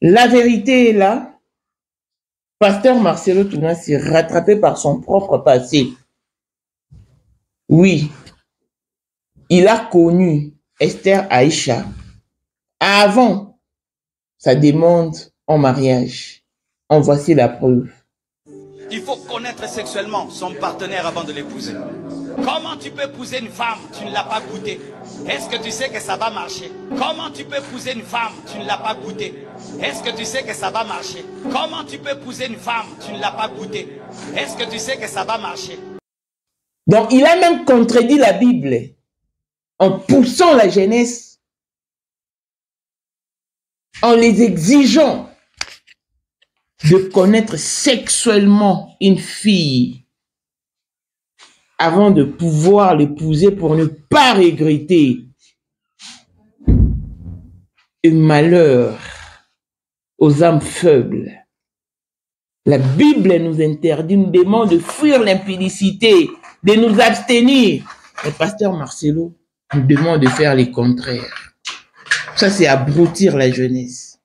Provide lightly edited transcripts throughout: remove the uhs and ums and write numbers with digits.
La vérité est là. Pasteur Marcelo Touna s'est rattrapé par son propre passé. Oui, il a connu Esther Aïcha avant sa demande en mariage. En voici la preuve. Il faut connaître sexuellement son partenaire avant de l'épouser. Comment tu peux épouser une femme, tu ne l'as pas goûtée? Est-ce que tu sais que ça va marcher? Comment tu peux épouser une femme, tu ne l'as pas goûtée? Est-ce que tu sais que ça va marcher? Comment tu peux épouser une femme, tu ne l'as pas goûtée? Est-ce que tu sais que ça va marcher? Donc, il a même contredit la Bible en poussant la jeunesse, en les exigeant de connaître sexuellement une fille avant de pouvoir l'épouser pour ne pas regretter un malheur aux âmes faibles. La Bible nous interdit, nous demande de fuir l'impudicité, de nous abstenir. Le pasteur Marcelo nous demande de faire les contraires. Ça, c'est abrutir la jeunesse.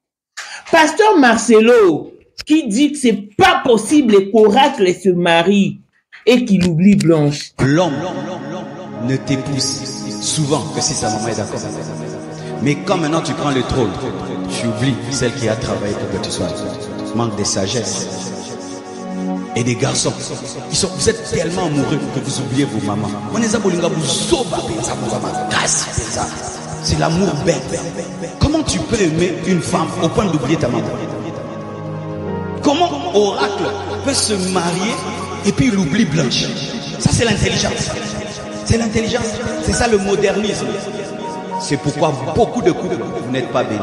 Pasteur Marcelo, qui dit que c'est pas possible qu'Oracle se marie et qu'il oublie Blanche. L'homme ne t'épouse souvent que si sa maman est d'accord. Mais quand maintenant tu prends le trône, tu oublies celle qui a travaillé pour que tu sois. Manque de sagesse. Et des garçons, vous êtes tellement amoureux que vous oubliez vos mamans. C'est l'amour bête. Comment tu peux aimer une femme au point d'oublier ta maman? Comment Oracle peut se marier et puis il oublie Blanche? Ça, c'est l'intelligence. C'est l'intelligence. C'est ça le modernisme. C'est pourquoi beaucoup de couples, vous n'êtes pas bénis.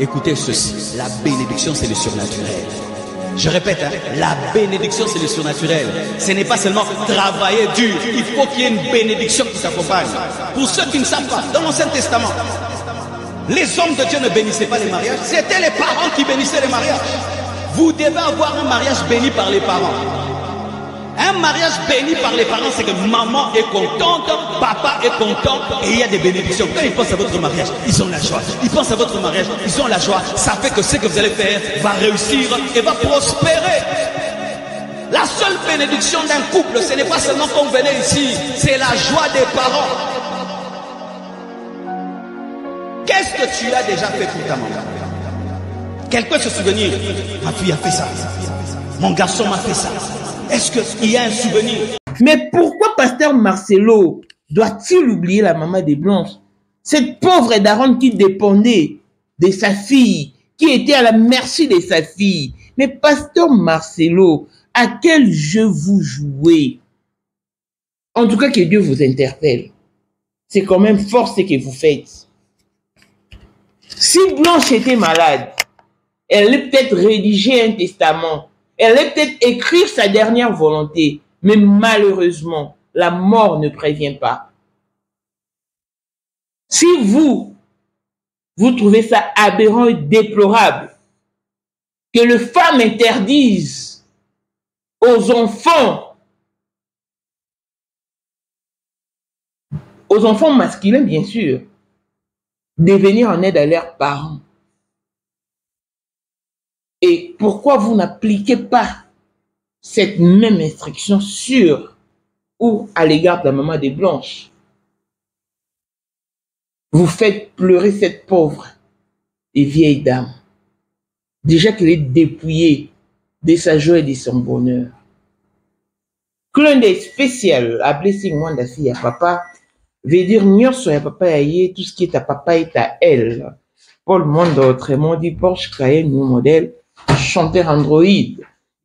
Écoutez ceci. La bénédiction, c'est le surnaturel. Je répète, hein, la bénédiction, c'est le surnaturel. Ce n'est pas seulement travailler dur. Il faut qu'il y ait une bénédiction qui t'accompagne. Pour ceux qui ne savent pas, dans l'Ancien Testament, les hommes de Dieu ne bénissaient pas les mariages. C'était les parents qui bénissaient les mariages. Vous devez avoir un mariage béni par les parents. Un mariage béni par les parents, c'est que maman est contente, papa est content et il y a des bénédictions. Quand ils pensent à votre mariage, ils ont la joie. Ils pensent à votre mariage, ils ont la joie. Ça fait que ce que vous allez faire va réussir et va prospérer. La seule bénédiction d'un couple, ce n'est pas seulement quand vous venez ici, c'est la joie des parents. Qu'est-ce que tu as déjà fait pour ta maman? Quelqu'un se souvenir, ma fille a fait ça, mon garçon m'a fait ça. Est-ce qu'il y a un souvenir? Mais pourquoi pasteur Marcelo doit-il oublier la maman de Blanche? Cette pauvre daronne qui dépendait de sa fille, qui était à la merci de sa fille. Mais pasteur Marcelo, à quel jeu vous jouez? En tout cas, que Dieu vous interpelle. C'est quand même fort ce que vous faites. Si Blanche était malade, elle allait peut-être rédiger un testament. Elle allait peut-être écrire sa dernière volonté. Mais malheureusement, la mort ne prévient pas. Si vous trouvez ça aberrant et déplorable, que les femmes interdisent aux enfants masculins, bien sûr, de venir en aide à leurs parents. Et pourquoi vous n'appliquez pas cette même instruction sur ou à l'égard de la maman de Blanche? Vous faites pleurer cette pauvre et vieille dame. Déjà qu'elle est dépouillée de sa joie et de son bonheur. Clin d'œil spécial à Blessing Mwanda fille à papa veut dire nyonso ya papa yaye, tout ce qui est à papa est à elle. Paul Mondo autrement dit Porsche Cayenne New Model, chanteur Android,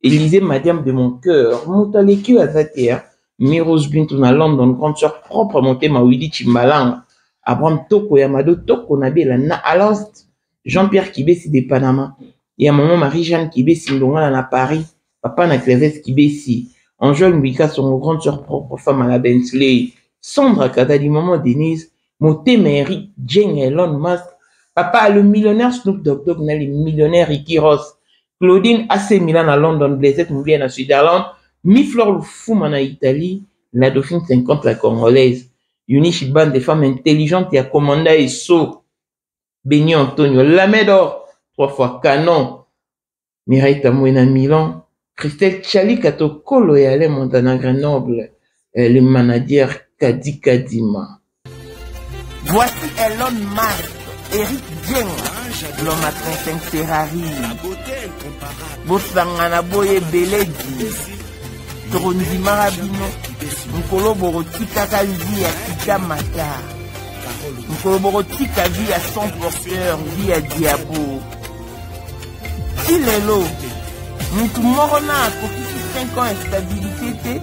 Élisée Madiam de mon cœur, Moutaleki Azatea, Miros Bintou na London, grande sœur propre montée Mawidi Chimbalang, Abraham Toko Yamado Toko Nabela na Alost, Jean-Pierre Kibesi de Panama, et à maman Marie-Jeanne Kibesi Ndonga na Paris, papa na Cléves Kibesi, Angèle Mbika son grande sœur propre femme à la Bentley, Sandra Kadadi, maman Denise, Moté Mary, Jane Elon Musk, papa le millionnaire Snoop Dogg, le millionnaire Ricky Ross, Claudine AC Milan à London, Blaisette Moubien à Switzerland, Miflor Fouman à Italie, la Dauphine 50 la Congolaise, Yunichi Band des femmes intelligentes et à Commanda et So, Béni Antonio, Lamedor, 3 fois canon. Mireille Tamouena Milan. Christelle Chalikato Kolo et Alain Montana Grenoble. Le manager Kadi Kadima. Voici Elon Musk, Eric Dien, l'homme à 35 Ferrari. Bosangana Boye Beledi, Trondi Marabino, Nkolo Borotika Kazi à Kita Mata, Nkolo Borotika vie à son porteur, vie à Diabo. Silelo, Nkumorona, pour qui 5 ans instabilité.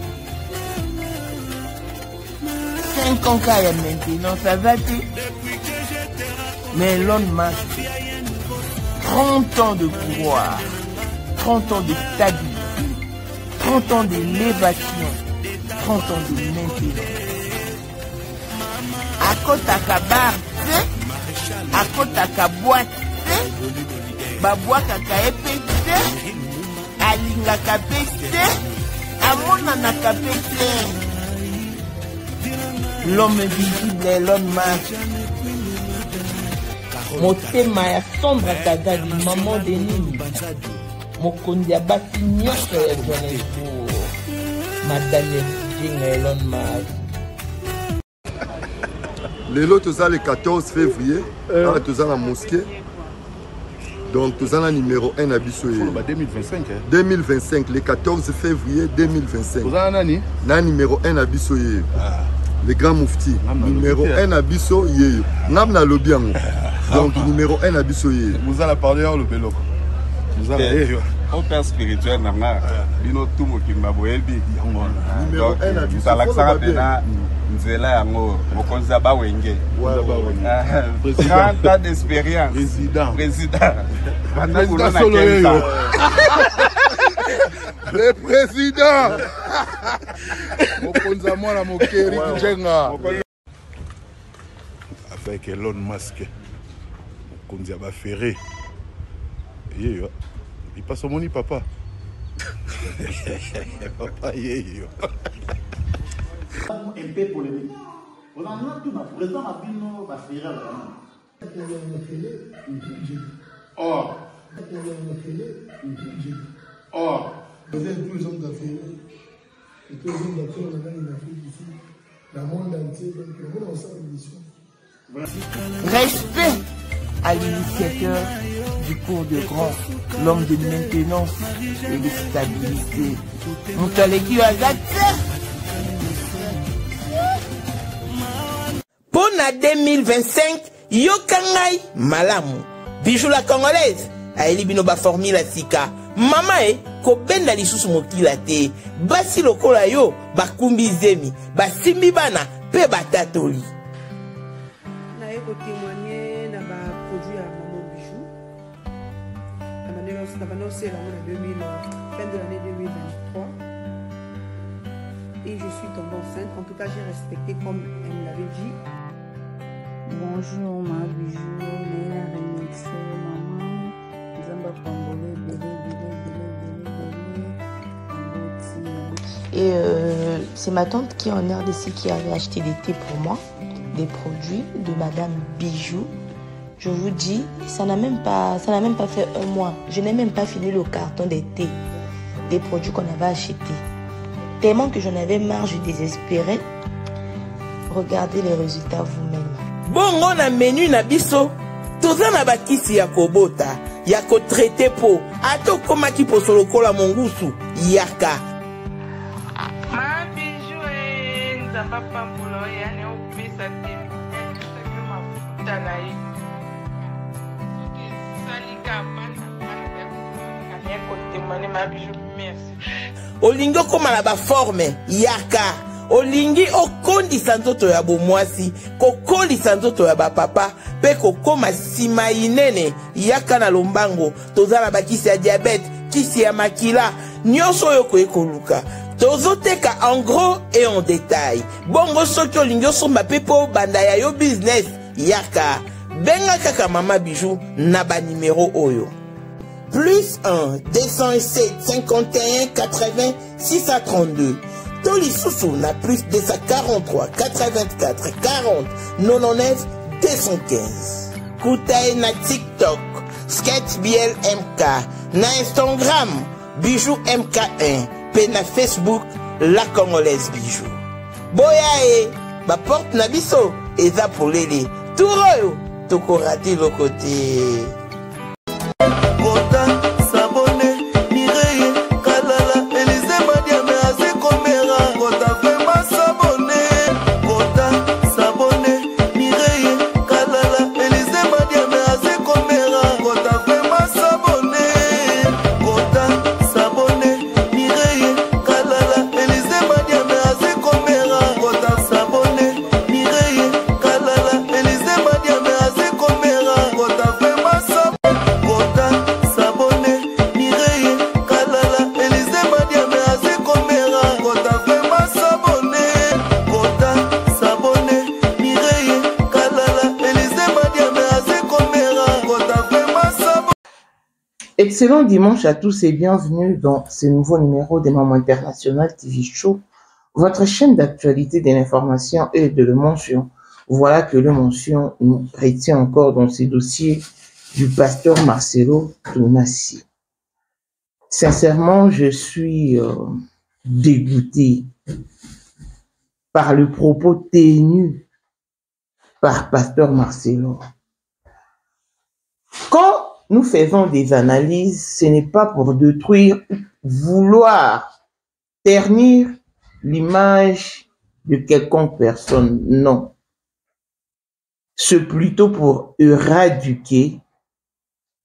5 ans qu'il y a maintenant, ça va te. Mais Elon Musk, 30 ans de pouvoir, 30 ans de stabilité, 30 ans d'élévation, 30 ans de maintenance. À côté à Kabar, à côté à Kaboite, Baboite à Kaepete, à Linga Kapete, à Monana Kapete. L'homme visible, Elon Musk. Mon thème est sombre à Kagadi, maman de Nini. Mon condia bâti nyonso ya Johannesburg. Madame Elon Musk. Lelo toza le 14 février, toza la mosquée. Donc toza la numéro 1 à biso. 2025. 2025, le 14 février 2025. Toza nani? Na numéro 1 à biso. Le grand moufti, numéro 1 à biso yeyo. Ngam na lobi yango. Donc numéro 1 à biso yeyo. Vous allez parler le bélo. Vous allez au père spirituel nanga bino tout mokimba boyebi numéro 1 à biso. Talaxa pena nzela yango mokonza ba wenge. 30 ans d'expérience. Président. Président solo yeyo. Le président. Mokonza mwana mokeri Njenga. Avec Elon Musk. Mokonza ba ferré. Yeyo. Il passe au moni papa. Papa yeyo. Un peu polémique. On en a tout ma président a dit non, va faire vraiment. Or. Or. Vous êtes tous les hommes d'affaires. Et tous les hommes d'affaires, on a une affaire ici. Dans le monde entier, donc le monde ensemble mission. Respect à l'initiateur du cours de grand, l'homme de maintenance et de stabilité. Moutaleki Agate. Pour la 2025, Yokangai Malamu. Bijou la congolaise. Aeli binoba formule sika. Mama ko benda lisusu mokila te. Basi lokola yo bakumbi zemi. Basimbi bana pe batatoli. Na eko témoigner na ba produit à Maman Bijou. La annonce là en 2000 fin de l'année 2023. Et je suis tombée enceinte. En tout cas, j'ai respecté comme elle me l'avait dit. Bonjour ma Bijou, Léa Remix, maman. Et c'est ma tante qui est en RDC qui avait acheté des thés pour moi, des produits de Madame Bijou. Je vous dis, ça n'a même pas fait un mois. Je n'ai même pas fini le carton des thés, des produits qu'on avait achetés. Tellement que j'en avais marre, je désespérais. Regardez les résultats vous-même. Bon, on a menu na biso. Toza na bakisi ya kobota, ya ko traité po. Ato koma ki po solokola mongusu, yaka. Ma Bijou nzamba pambulo yani opesa te. Ma futa na ye. Salika mana ya ko témoigner ma Bijou, merci. Olingo koma na ba forme, yaka. Olingi okondisa nzoto ya bomwasi, kokolisa nzoto ya bapapa, pe kokoma sima inene, yaka na lombango, tozala bakisi ya diabète, kisi ya makila, nyonso oyo ekoluka. Tozoteka en gros et en détail. Bongo soki olingi osomba pe po banda ya yo business, yaka. Benga kaka Mama Bijou na ba numéro oyo. Plus 1 207 51 80 632. Toli Soussou na plus 243 84 40 99 215. Koutae na TikTok Sketch Biel MK. Na Instagram, Bijou MK1. Pe na Facebook, La Congolaise Bijou. Boya e, ba porte na biso, eza polele. Touroyo, toko rate le côté. Excellent dimanche à tous et bienvenue dans ce nouveau numéro des Mamans International TV Show, votre chaîne d'actualité, de l'information et de l'émotion. Voilà que l'émotion nous retient encore dans ce dossier du pasteur Marcelo Tonassi. Sincèrement, je suis dégoûté par le propos tenu par pasteur Marcelo. Quand nous faisons des analyses, ce n'est pas pour détruire, vouloir ternir l'image de quelconque personne, non. C'est plutôt pour éradiquer,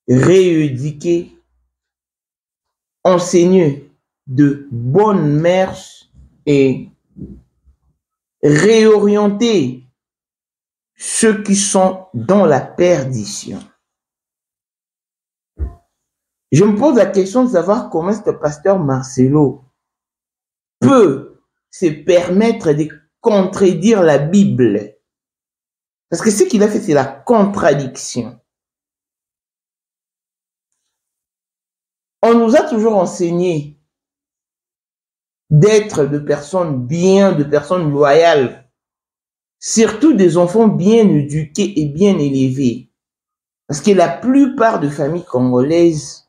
rééduquer, enseigner de bonnes mœurs et réorienter ceux qui sont dans la perdition. Je me pose la question de savoir comment est-ce que pasteur Marcelo peut se permettre de contredire la Bible. Parce que ce qu'il a fait, c'est la contradiction. On nous a toujours enseigné d'être de personnes bien, de personnes loyales, surtout des enfants bien éduqués et bien élevés. Parce que la plupart des familles congolaises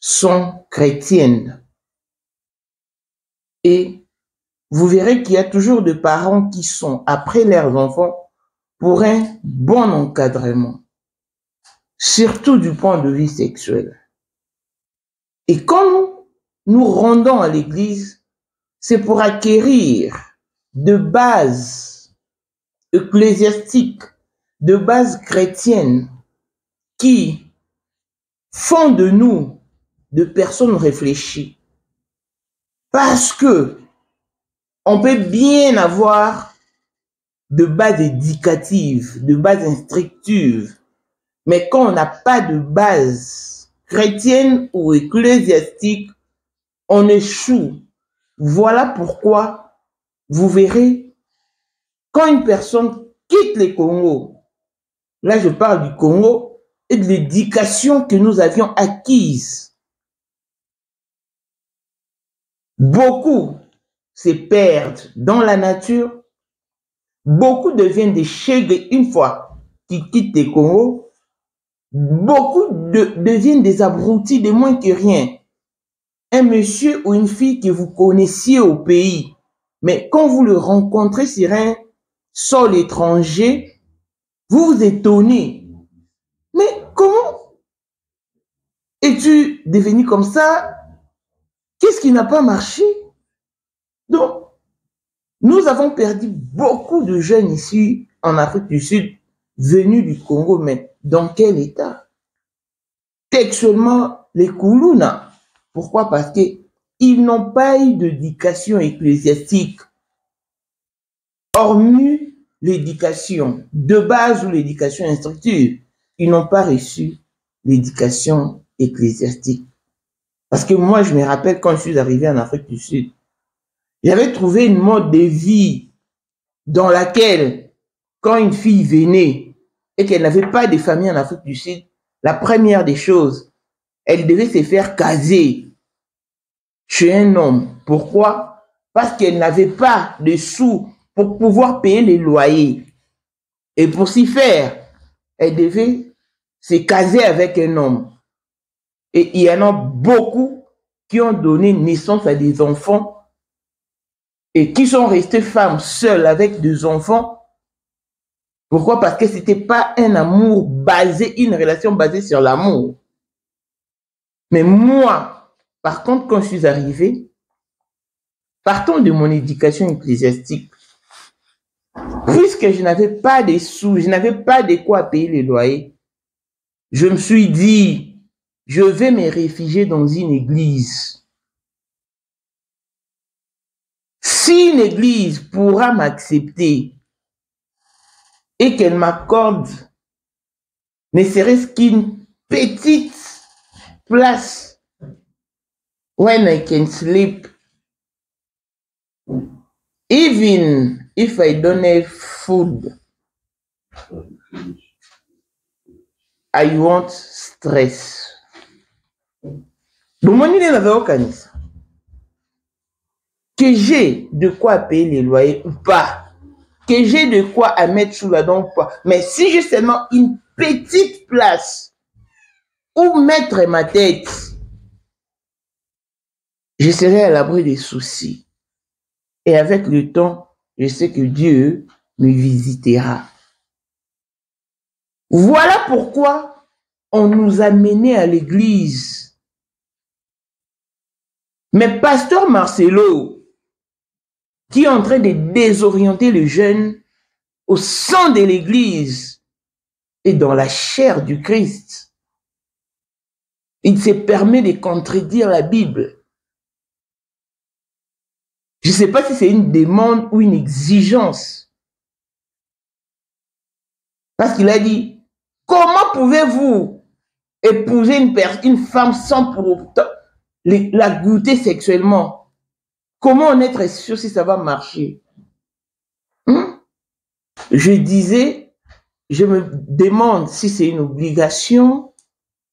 sont chrétiennes. Et vous verrez qu'il y a toujours des parents qui sont après leurs enfants pour un bon encadrement, surtout du point de vue sexuel. Et quand nous rendons à l'église, c'est pour acquérir de bases ecclésiastiques, de bases chrétiennes qui font de nous de personnes réfléchies. Parce que on peut bien avoir de bases éducatives, de bases instructives, mais quand on n'a pas de base chrétienne ou ecclésiastique, on échoue. Voilà pourquoi vous verrez, quand une personne quitte le Congo, là je parle du Congo et de l'éducation que nous avions acquise, beaucoup se perdent dans la nature, beaucoup deviennent des chèvres une fois qu'ils quittent le Congo, beaucoup deviennent des abrutis de moins que rien. Un monsieur ou une fille que vous connaissiez au pays, mais quand vous le rencontrez sur un sol étranger, vous vous étonnez. Mais comment es-tu devenu comme ça? Qu'est-ce qui n'a pas marché? Donc, nous avons perdu beaucoup de jeunes ici en Afrique du Sud, venus du Congo, mais dans quel état? Textuellement, les Koulouna. Pourquoi? Parce qu'ils n'ont pas eu d'éducation ecclésiastique. Hormis l'éducation de base ou l'éducation instructive, ils n'ont pas reçu l'éducation ecclésiastique. Parce que moi, je me rappelle quand je suis arrivé en Afrique du Sud, j'avais trouvé une mode de vie dans laquelle, quand une fille venait et qu'elle n'avait pas de famille en Afrique du Sud, la première des choses, elle devait se faire caser chez un homme. Pourquoi? Parce qu'elle n'avait pas de sous pour pouvoir payer les loyers. Et pour s'y faire, elle devait s'est casée avec un homme. Et il y en a beaucoup qui ont donné naissance à des enfants et qui sont restées femmes seules avec deux enfants. Pourquoi? Parce que ce n'était pas un amour basé, une relation basée sur l'amour. Mais moi, par contre, quand je suis arrivée, partant de mon éducation ecclésiastique, puisque je n'avais pas de sous, je n'avais pas de quoi payer les loyers, je me suis dit, je vais me réfugier dans une église. Si une église pourra m'accepter et qu'elle m'accorde ne serait-ce qu'une petite place when I can sleep, even if I don't have food, I want stress. Donc, mon idée n'avait aucun sens. Que j'ai de quoi payer les loyers ou pas, que j'ai de quoi à mettre sous la dent ou pas, mais si j'ai seulement une petite place où mettre ma tête, je serai à l'abri des soucis. Et avec le temps, je sais que Dieu me visitera. Voilà pourquoi on nous a menés à l'église. Mais Pasteur Marcelo, qui est en train de désorienter les jeunes au sein de l'église et dans la chair du Christ, il se permet de contredire la Bible. Je ne sais pas si c'est une demande ou une exigence. Parce qu'il a dit, comment pouvez-vous épouser une femme sans pour autant la goûter sexuellement? Comment en être sûr si ça va marcher? Je disais, je me demande si c'est une obligation,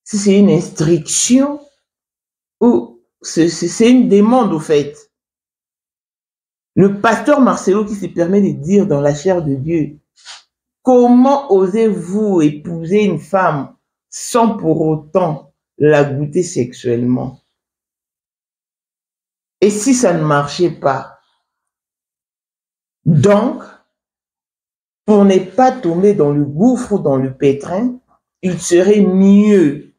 si c'est une instruction, ou c'est une demande au fait. Le pasteur Marcelo qui se permet de dire dans la chair de Dieu, comment osez-vous épouser une femme sans pour autant la goûter sexuellement? Et si ça ne marchait pas? Donc, pour ne pas tomber dans le gouffre ou dans le pétrin, il serait mieux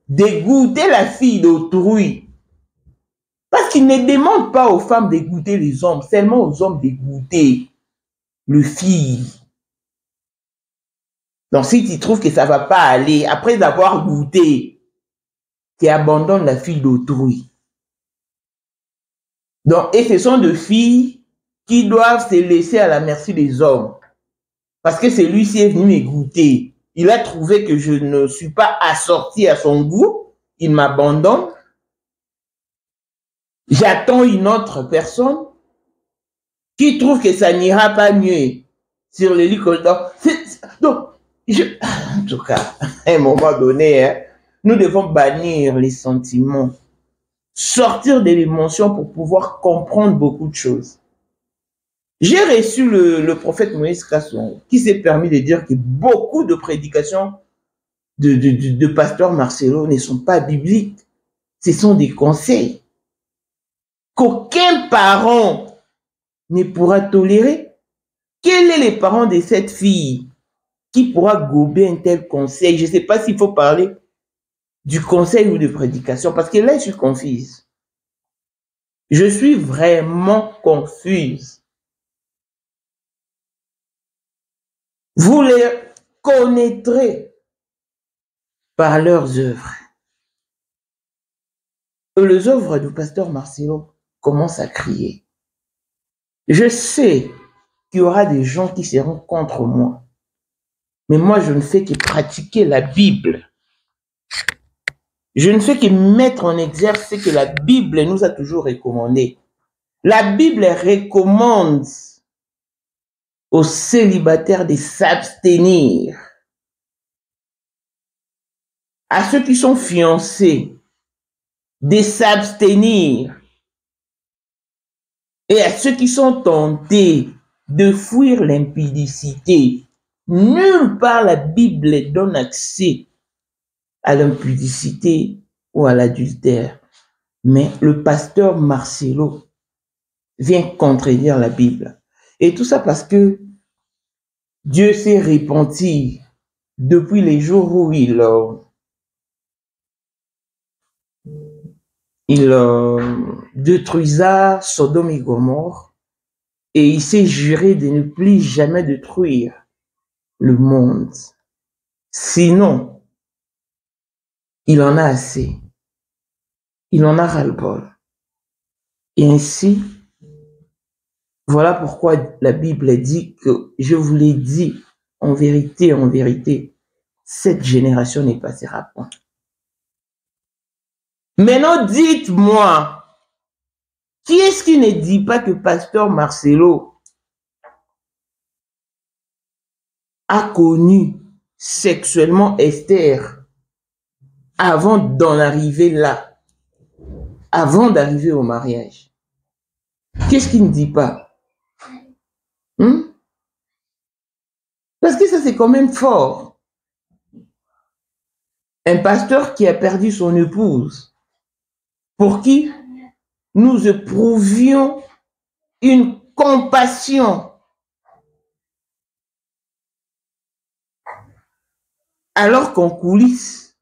de goûter la fille d'autrui. Parce qu'il ne demande pas aux femmes de goûter les hommes, seulement aux hommes de goûter le fille. Donc si tu trouves que ça ne va pas aller, après avoir goûté, tu abandonnes la fille d'autrui. Donc, et ce sont des filles qui doivent se laisser à la merci des hommes. Parce que celui-ci est venu me goûter. Il a trouvé que je ne suis pas assorti à son goût. Il m'abandonne. J'attends une autre personne qui trouve que ça n'ira pas mieux sur le lit. Donc, en tout cas, à un moment donné, nous devons bannir les sentiments, sortir de l'émotion pour pouvoir comprendre beaucoup de choses. J'ai reçu le prophète Moïse Kasson qui s'est permis de dire que beaucoup de prédications de pasteur Marcelo ne sont pas bibliques. Ce sont des conseils qu'aucun parent ne pourra tolérer. Quels sont les parents de cette fille qui pourra gober un tel conseil? Je ne sais pas s'il faut parler du conseil ou de prédication, parce que là, je suis confuse. Je suis vraiment confuse. Vous les connaîtrez par leurs œuvres. Et les œuvres du pasteur Marcelo commencent à crier. Je sais qu'il y aura des gens qui seront contre moi. Mais moi, je ne fais que pratiquer la Bible. Je ne fais que mettre en exergue ce que la Bible nous a toujours recommandé. La Bible recommande aux célibataires de s'abstenir. À ceux qui sont fiancés, de s'abstenir. Et à ceux qui sont tentés de fuir l'impudicité. Nulle part la Bible donne accès à l'impudicité ou à l'adultère. Mais le pasteur Marcelo vient contredire la Bible. Et tout ça parce que Dieu s'est repenti depuis les jours où il détruisa Sodome et Gomorrhe, et il s'est juré de ne plus jamais détruire le monde. Sinon, il en a assez. Il en a ras-le-bol. Et ainsi, voilà pourquoi la Bible dit que je vous l'ai dit en vérité, cette génération ne passera point. Maintenant, dites-moi, qui est-ce qui ne dit pas que pasteur Marcelo a connu sexuellement Esther avant d'en arriver là, avant d'arriver au mariage? Qu'est-ce qu'il ne dit pas? Parce que ça, c'est quand même fort. Un pasteur qui a perdu son épouse, pour qui nous éprouvions une compassion, alors qu'en coulisses,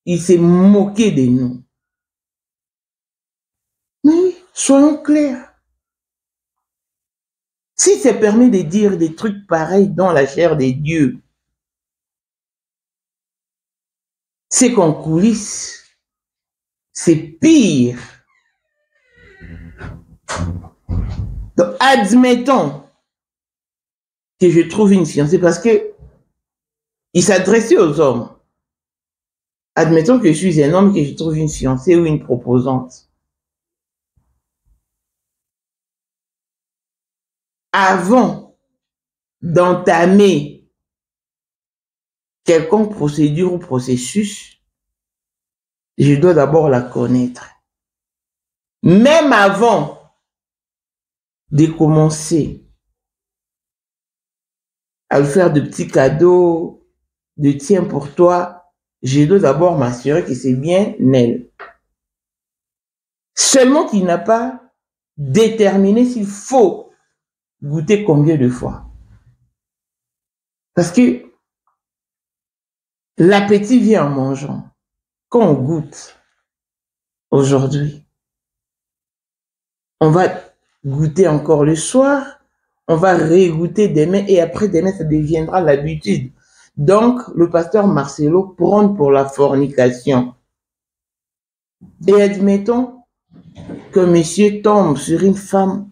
il s'est moqué de nous. Mais oui, soyons clairs. Si ça permet de dire des trucs pareils dans la chair des dieux, c'est qu'en coulisses, c'est pire. Donc, admettons que je trouve une fiancée, parce que il s'adressait aux hommes. Admettons que je suis un homme, que je trouve une fiancée ou une proposante. Avant d'entamer quelconque procédure ou processus, je dois d'abord la connaître. Même avant de commencer à lui faire de petits cadeaux, de tiens pour toi, je dois d'abord m'assurer que c'est bien elle. Seulement qu'il n'a pas déterminé s'il faut goûter combien de fois. Parce que l'appétit vient en mangeant. Quand on goûte aujourd'hui, on va goûter encore le soir, on va régoûter demain et après demain, ça deviendra l'habitude. Donc, le pasteur Marcelo prône pour la fornication. Et admettons que monsieur tombe sur une femme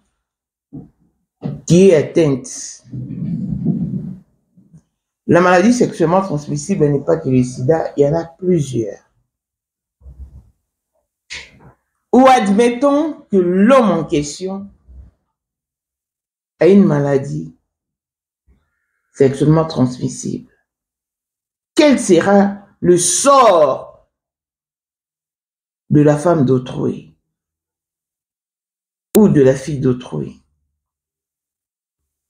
qui est atteinte. La maladie sexuellement transmissible n'est pas que le sida, il y en a plusieurs. Ou admettons que l'homme en question a une maladie sexuellement transmissible. Quel sera le sort de la femme d'autrui ou de la fille d'autrui?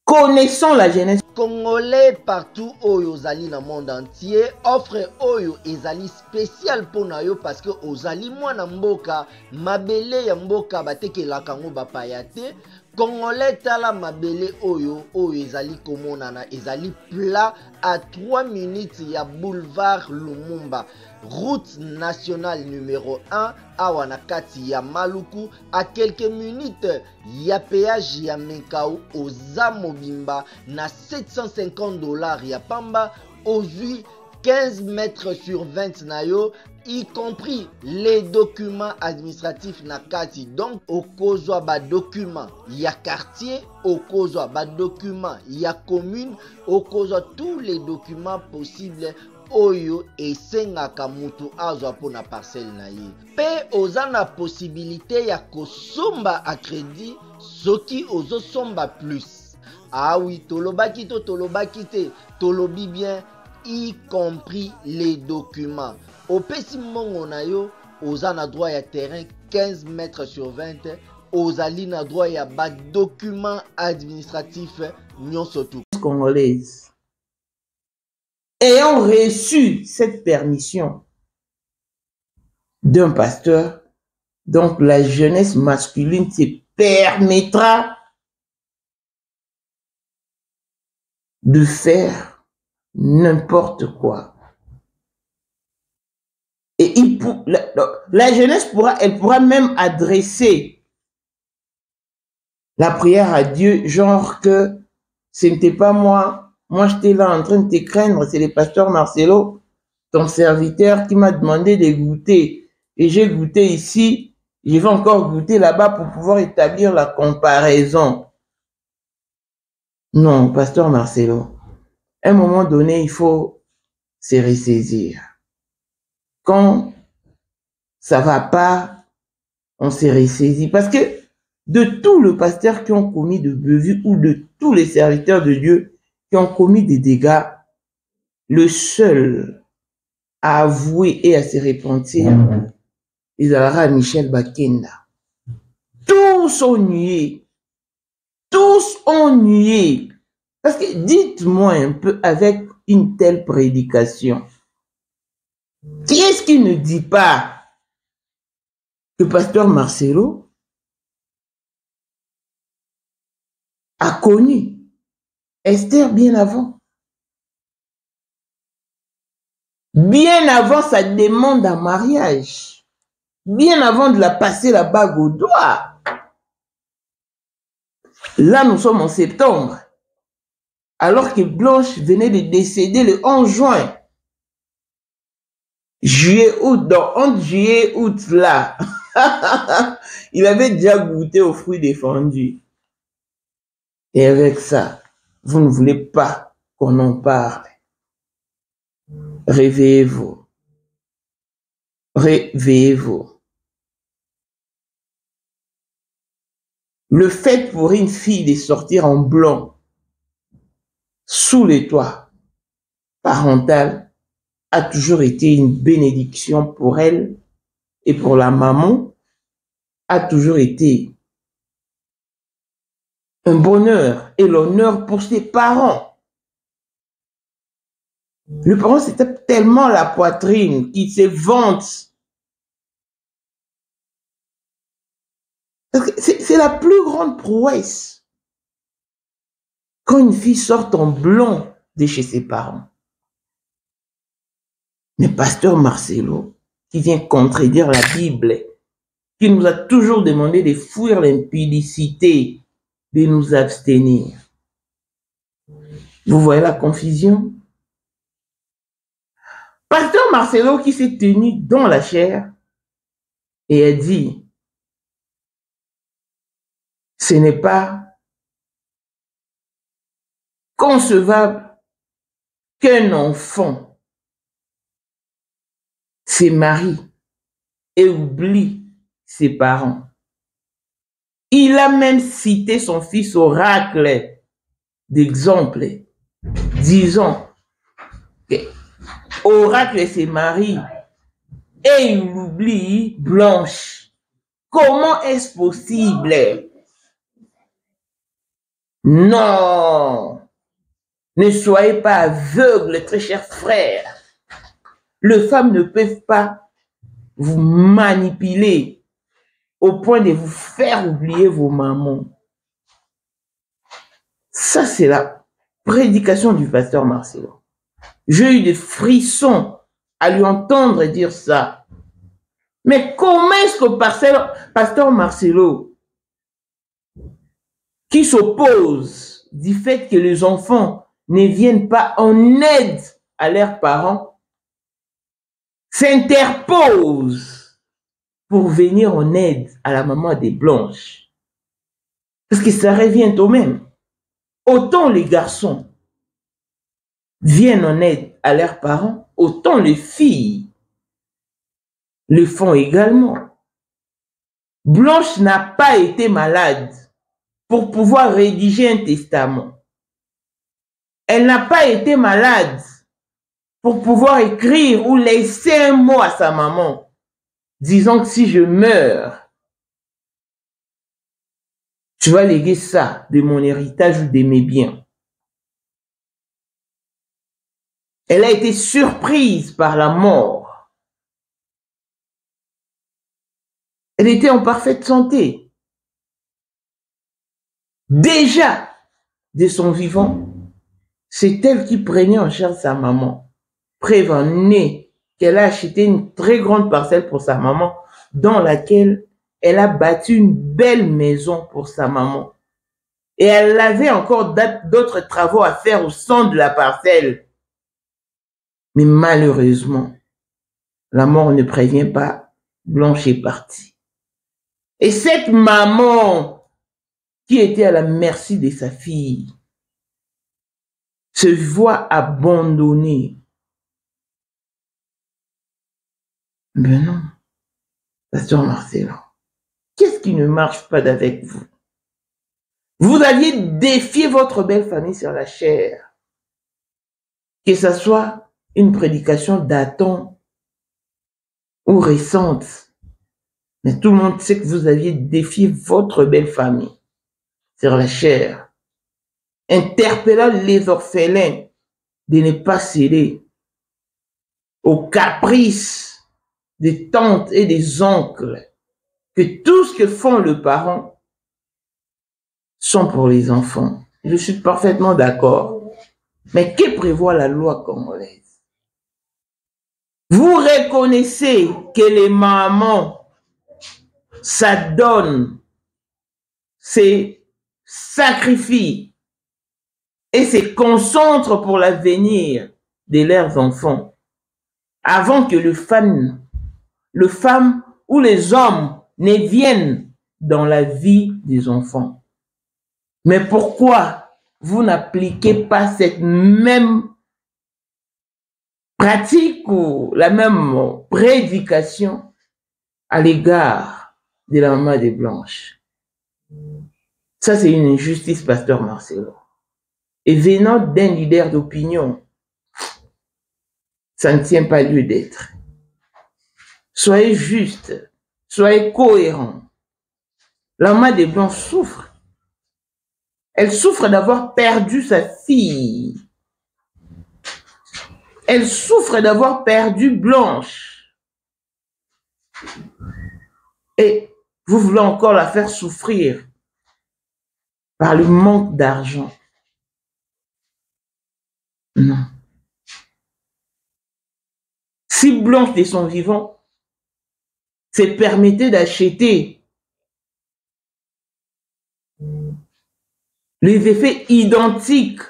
Connaissons la jeunesse. Congolais partout oyo ozali na monde entier, offre oyo ezali spécial pour nayo parce que ozali mwana mboka, mabele ya mboka batekelaka ngo bapaya te. Congolais tala mabele oyo ezali komonana, ezali plat à 3 minutes ya boulevard Lumumba, route nationale numéro 1 awa na kati ya Maluku, à quelques minutes ya péage ya Menkau oza mobimba na 750 $ ya pamba, ozui 15 mètres sur 20 nayo, y compris les documents administratifs na kati. Donc okozwa ba document ya quartier, okozwa ba document ya commune, okozwa tous les documents possibles oyo esengaka mutu azwa pona parcelle na ye. Pe oza na possibilité ya kosomba a crédit soki ozo somba plus. Ah oui, tolobaki to tolobaki te, tolobi bien, y compris les documents. Au pesi mongo na yo, oza na droit ya terrain 15 mètres sur 20, ozali na droit ya ba document administratif nyonso tout. Congolaise, ayant reçu cette permission d'un pasteur, donc la jeunesse masculine se permettra de faire n'importe quoi. Et la jeunesse pourra même adresser la prière à Dieu, genre que ce n'était pas moi j'étais là en train de te craindre, c'est le pasteur Marcelo, ton serviteur, qui m'a demandé de goûter. Et j'ai goûté ici, je vais encore goûter là-bas pour pouvoir établir la comparaison. Non, pasteur Marcelo, à un moment donné, il faut se ressaisir. Quand ça va pas, on se ressaisit. Parce que de tous les pasteurs qui ont commis de beuvues ou de tous les serviteurs de Dieu qui ont commis des dégâts, le seul à avouer et à se repentir, il aura Michel Bakenda. Tous ont nié. Tous ont nié. Parce que dites-moi un peu, avec une telle prédication, qui est-ce qui ne dit pas que pasteur Marcelo a connu Esther bien avant? Bien avant sa demande en mariage. Bien avant de la passer la bague au doigt. Là, nous sommes en septembre. Alors que Blanche venait de décéder le 11 juin. Juillet, août, entre juillet et août, là. Il avait déjà goûté aux fruits défendus. Et avec ça, vous ne voulez pas qu'on en parle. Réveillez-vous. Réveillez-vous. Le fait pour une fille de sortir en blanc sous les toits parental a toujours été une bénédiction pour elle et pour la maman, a toujours été un bonheur et l'honneur pour ses parents. Le parent, c'était tellement la poitrine qui se vante. C'est la plus grande prouesse quand une fille sort en blanc de chez ses parents. Mais pasteur Marcelo, qui vient contredire la Bible, qui nous a toujours demandé de fuir l'impudicité, de nous abstenir. Vous voyez la confusion? Pasteur Marcelo qui s'est tenu dans la chair et a dit, ce n'est pas concevable qu'un enfant se marie et oublie ses parents. Il a même cité son fils oracle d'exemple, disant que oracle se marie et il oublie Blanche. Comment est-ce possible? Non, ne soyez pas aveugles, très chers frères. Les femmes ne peuvent pas vous manipuler au point de vous faire oublier vos mamans. Ça, c'est la prédication du pasteur Marcelo. J'ai eu des frissons à lui entendre dire ça. Mais comment est-ce que pasteur Marcelo, qui s'oppose du fait que les enfants ne viennent pas en aide à leurs parents, s'interpose pour venir en aide à la maman des Blanches? Parce que ça revient au même. Autant les garçons viennent en aide à leurs parents, autant les filles le font également. Blanche n'a pas été malade pour pouvoir rédiger un testament. Elle n'a pas été malade pour pouvoir écrire ou laisser un mot à sa maman, disant que si je meurs, tu vas léguer ça de mon héritage ou de mes biens. Elle a été surprise par la mort. Elle était en parfaite santé. Déjà, de son vivant, c'est elle qui prenait en charge sa maman. Preuve en est qu'elle a acheté une très grande parcelle pour sa maman, dans laquelle elle a bâti une belle maison pour sa maman. Et elle avait encore d'autres travaux à faire au centre de la parcelle. Mais malheureusement, la mort ne prévient pas, Blanche est partie. Et cette maman qui était à la merci de sa fille se voit abandonnée. Ben non, Pasteur Marcelo, qu'est-ce qui ne marche pas avec vous? Vous aviez défié votre belle famille sur la chair. Que ce soit une prédication datant ou récente. Mais tout le monde sait que vous aviez défié votre belle famille sur la chair. Interpellant les orphelins de ne pas céder aux caprices des tantes et des oncles, que tout ce que font les parents sont pour les enfants. Je suis parfaitement d'accord. Mais que prévoit la loi congolaise? Vous reconnaissez que les mamans s'adonnent, se sacrifient et se concentrent pour l'avenir de leurs enfants avant que le femme ou les hommes ne viennent dans la vie des enfants. Mais pourquoi vous n'appliquez pas cette même pratique ou la même prédication à l'égard de la maman de Blanche? Ça, c'est une injustice, Pasteur Marcelo. Et venant d'un leader d'opinion, ça ne tient pas lieu d'être. Soyez juste, soyez cohérent. La maman de Blanche souffre. Elle souffre d'avoir perdu sa fille. Elle souffre d'avoir perdu Blanche. Et vous voulez encore la faire souffrir par le manque d'argent. Non. Si Blanche de son vivant se permettait d'acheter les effets identiques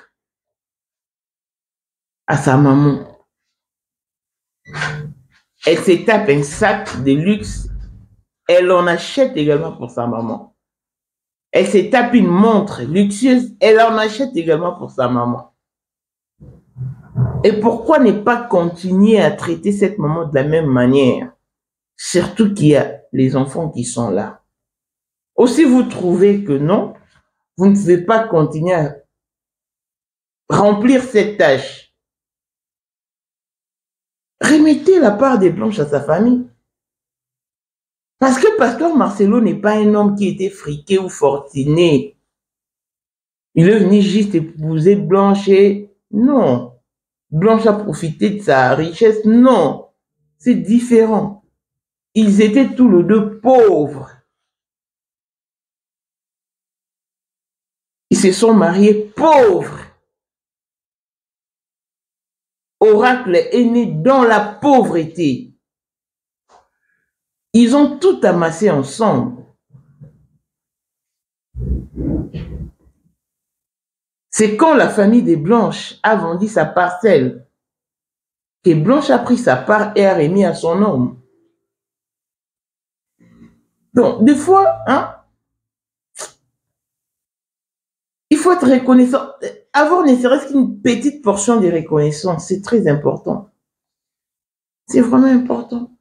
à sa maman, elle se tape un sac de luxe, elle en achète également pour sa maman. Elle se tape une montre luxueuse, elle en achète également pour sa maman. Et pourquoi ne pas continuer à traiter cette maman de la même manière? Surtout qu'il y a les enfants qui sont là. Aussi, vous trouvez que non, vous ne pouvez pas continuer à remplir cette tâche. Remettez la part des Blanches à sa famille. Parce que Pasteur Marcelo n'est pas un homme qui était friqué ou fortuné. Il est venu juste épouser Blanche et non. Blanche a profité de sa richesse. Non, c'est différent. Ils étaient tous les deux pauvres. Ils se sont mariés pauvres. Oracle est né dans la pauvreté. Ils ont tout amassé ensemble. C'est quand la famille des Blanches a vendu sa parcelle que Blanche a pris sa part et a remis à son homme. Donc, des fois, hein, il faut être reconnaissant. Avoir ne serait-ce qu'une petite portion de reconnaissance, c'est très important. C'est vraiment important.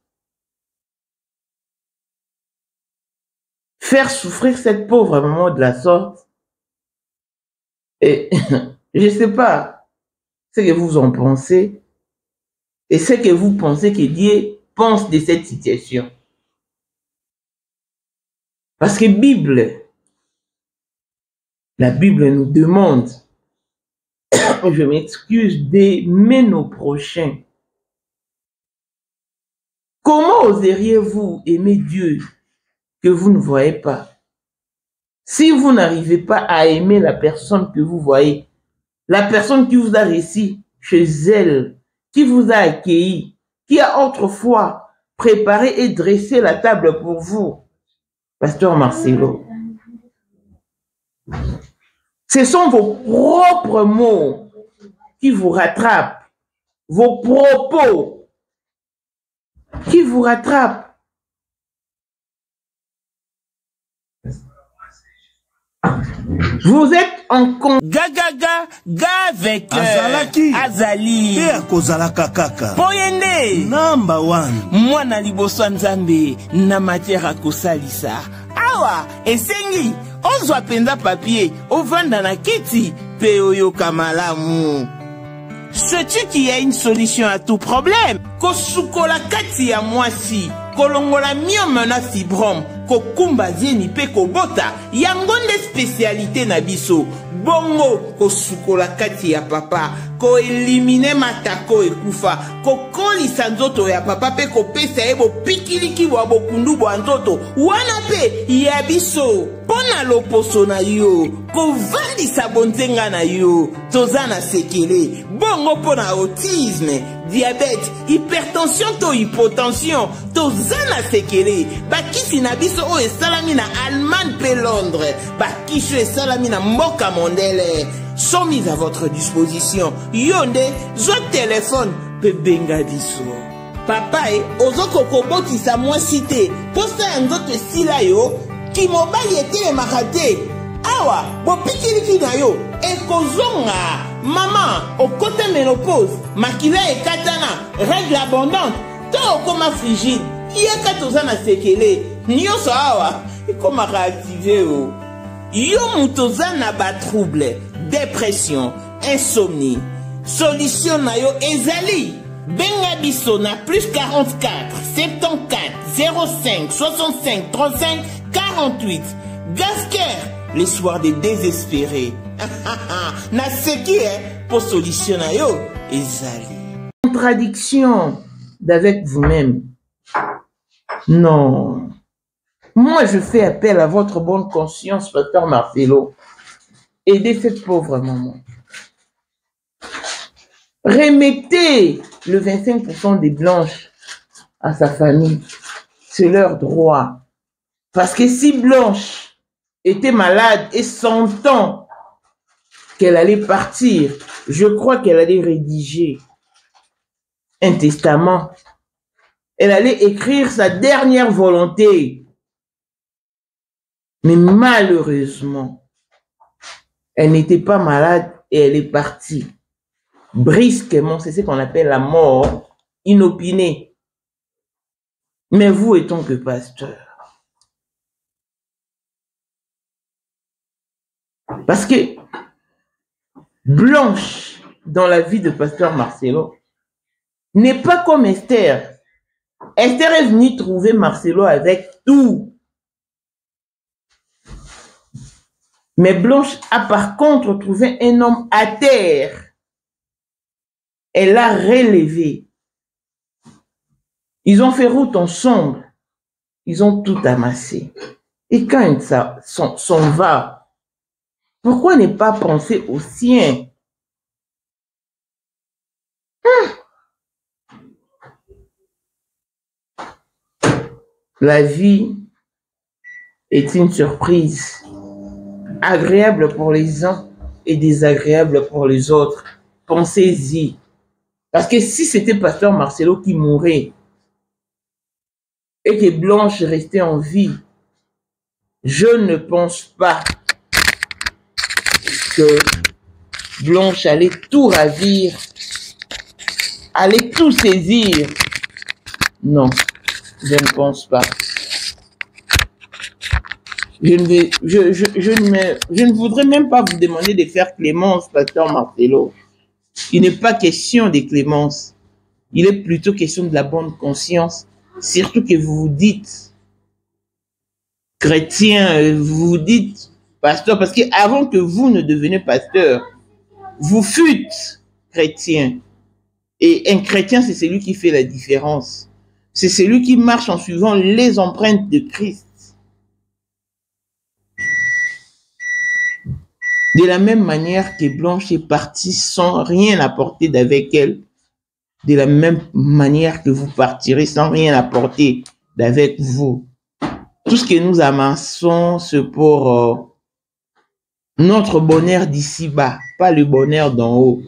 Faire souffrir cette pauvre maman de la sorte, et je ne sais pas ce que vous en pensez et ce que vous pensez que Dieu pense de cette situation. Parce que la Bible nous demande je m'excuse, d'aimer nos prochains. Comment oseriez-vous aimer Dieu que vous ne voyez pas? Si vous n'arrivez pas à aimer la personne que vous voyez, la personne qui vous a reçu chez elle, qui vous a accueilli, qui a autrefois préparé et dressé la table pour vous, Pasteur Marcelo, ce sont vos propres mots qui vous rattrapent, vos propos qui vous rattrapent. Vous êtes en con. Ga avec Azali. Et akozalaka kaka. Poyende. Number one. Mwana liboso nzambe na matière akosalisa. Awa esengi ozwa penza papier ovanda na kiti pe oyoka malamu. Sais-tu qu'il y a une solution à tout problème? Kosukola kati ya mwasi, kolongola myome na fibrome, kokumba zeni pe kobota, yangonde spécialité na biso. Bongo kosukola kati ya papa, ko elimine matako ekufa, kokolisa nzoto ya papa pe kopesa ebo pikiliki wa bokundu bwa nzoto, wana pe ya biso. Pona loposo na yo, kovandisa bonzenga na yo, tozana sekele, bongo pona autisme, diabète, hypertension to hypotension, tozana sekele, bakisi na biso o esalami na Allemagne pe Londres, bakisho esalami na mboka mondele, sont mis à votre disposition. Yonde, zo téléphone, pe benga biso. Papa ozoko kobotisa mwasi te, posta ya nzoto esila yo, ki mobali ete makate. Awa, bo pikiliki na yo, ekozonga. Maman, okote ménopause, makila ekatana, règle abondante, to okoma frigide, yaka tozana sekele, nyonso awa, ekoma réactiver o. Yo mutozana ba trouble, dépression, insomnie. Solution na yo ezali. Benga biso na plus 44 74 05 65 35 48. Gasker, les soirs des désespérés. Na seki pour solution na yo ezali. Contradiction d'avec vous-même. Non. Moi, je fais appel à votre bonne conscience, Pasteur Marcelo. Aidez cette pauvre maman. Remettez le 25% des blanches à sa famille. C'est leur droit. Parce que si Blanche était malade et sentant qu'elle allait partir, je crois qu'elle allait rédiger un testament. Elle allait écrire sa dernière volonté. Mais malheureusement, elle n'était pas malade et elle est partie. Brusquement, c'est ce qu'on appelle la mort inopinée. Mais vous étant que pasteur. Parce que Blanche, dans la vie de Pasteur Marcelo, n'est pas comme Esther. Esther est venue trouver Marcelo avec tout. Mais Blanche a par contre trouvé un homme à terre. Elle l'a relevé. Ils ont fait route ensemble. Ils ont tout amassé. Et quand ça s'en va, pourquoi ne pas penser aux siens? La vie est une surprise, agréable pour les uns et désagréable pour les autres. Pensez-y. Parce que si c'était Pasteur Marcelo qui mourait et que Blanche restait en vie, je ne pense pas que Blanche allait tout ravir, allait tout saisir. Non, je ne pense pas. Je ne voudrais même pas vous demander de faire clémence, Pasteur Marcelo. Il n'est pas question de clémence. Il est plutôt question de la bonne conscience. Surtout que vous vous dites chrétien, vous vous dites pasteur. Parce qu'avant que vous ne deveniez pasteur, vous fûtes chrétien. Et un chrétien, c'est celui qui fait la différence. C'est celui qui marche en suivant les empreintes de Christ. De la même manière que Blanche est partie sans rien apporter d'avec elle, de la même manière que vous partirez sans rien apporter d'avec vous. Tout ce que nous amassons, c'est pour notre bonheur d'ici-bas, pas le bonheur d'en haut.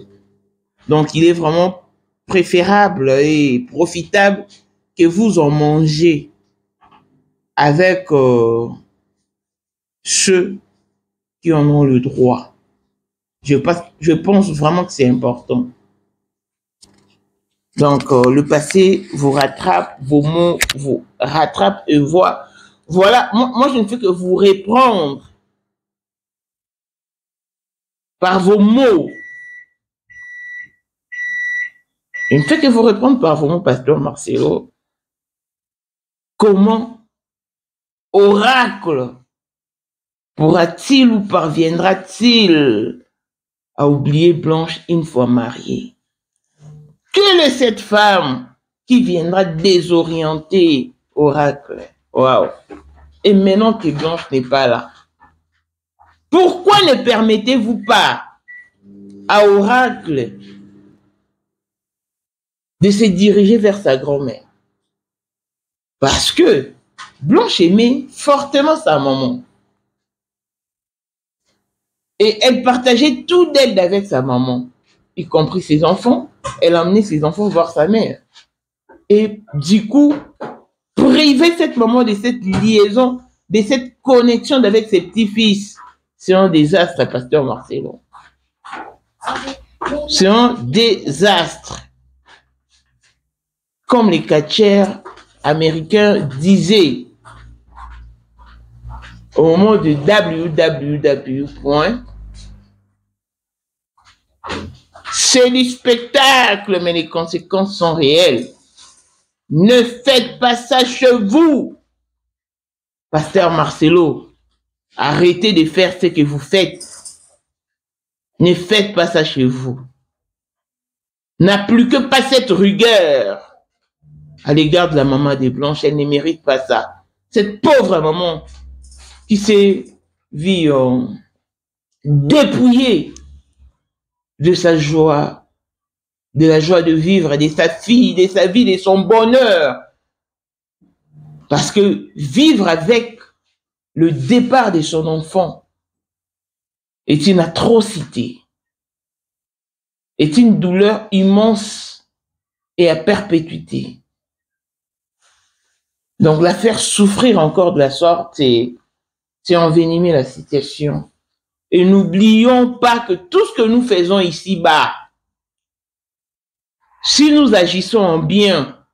Donc, il est vraiment préférable et profitable que vous en mangez avec ceux qui en ont le droit. Je pense vraiment que c'est important. Donc, le passé vous rattrape, vos mots vous rattrapent et voilà. Moi, je ne fais que vous reprendre par vos mots. Je ne fais que vous reprendre par vos mots, Pasteur Marcelo. Comment oracle pourra-t-il ou parviendra-t-il à oublier Blanche une fois mariée? Quelle est cette femme qui viendra désorienter oracle? Waouh! Et maintenant que Blanche n'est pas là, pourquoi ne permettez-vous pas à oracle de se diriger vers sa grand-mère? Parce que Blanche aimait fortement sa maman. Et elle partageait tout d'elle avec sa maman, y compris ses enfants. Elle emmenait ses enfants voir sa mère. Et du coup, priver cette maman de cette liaison, de cette connexion avec ses petits-fils, c'est un désastre, Pasteur Marcelo. C'est un désastre. Comme les catcheurs américains disaient au moment de www. C'est du spectacle, mais les conséquences sont réelles. Ne faites pas ça chez vous. Pasteur Marcelo, arrêtez de faire ce que vous faites. Ne faites pas ça chez vous. N'a plus que pas cette rigueur à l'égard de la maman de Blanche. Elle ne mérite pas ça. Cette pauvre maman qui s'est vue dépouillée de sa joie, de la joie de vivre, de sa fille, de sa vie, de son bonheur. Parce que vivre avec le départ de son enfant est une atrocité, est une douleur immense et à perpétuité. Donc la faire souffrir encore de la sorte, c'est envenimer la situation. Et n'oublions pas que tout ce que nous faisons ici-bas, si nous agissons en bien,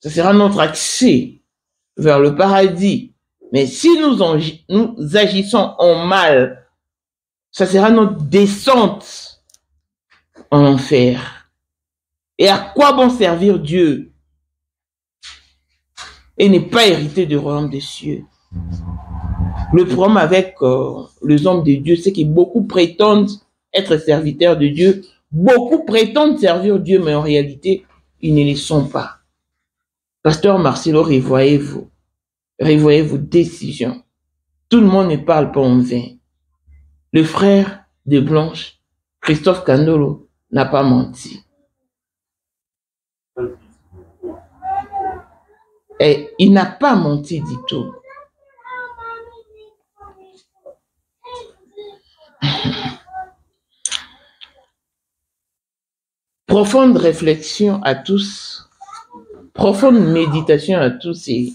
ce sera notre accès vers le paradis. Mais si nous agissons en mal, ça sera notre descente en enfer. Et à quoi bon servir Dieu et ne pas hériter du royaume des cieux? Le problème avec les hommes de Dieu, c'est que beaucoup prétendent être serviteurs de Dieu, beaucoup prétendent servir Dieu, mais en réalité, ils ne le sont pas. Pasteur Marcelo, revoyez-vous vos décisions. Tout le monde ne parle pas en vain. Le frère de Blanche, Christophe Kandolo, n'a pas menti. Et il n'a pas menti du tout. Profonde réflexion à tous, profonde méditation à tous et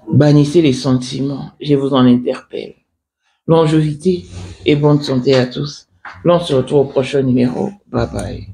bannissez les sentiments, je vous en interpelle. Longévité et bonne santé à tous. L'on se retrouve au prochain numéro. Bye bye.